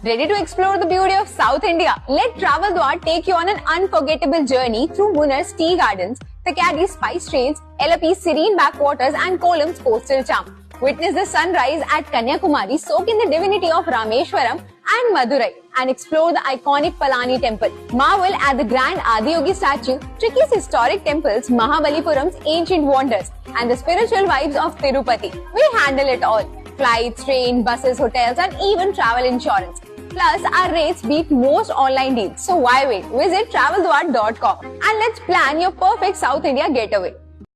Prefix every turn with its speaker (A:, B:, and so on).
A: Ready to explore the beauty of South India? Let Travel Dwar take you on an unforgettable journey through Munnar's tea gardens, Thakadi's spice trades, LAP's serene backwaters and Kolam's coastal charm. Witness the sunrise at Kanyakumari, soak in the divinity of Rameshwaram and Madurai, and explore the iconic Palani temple. Marvel at the grand Adiyogi statue, Tricky's historic temples, Mahabalipuram's ancient wonders, and the spiritual vibes of Tirupati. We handle it all. Flights, train, buses, hotels, and even travel insurance. Plus, our rates beat most online deals. So why wait? Visit traveldwar.com and let's plan your perfect South India getaway.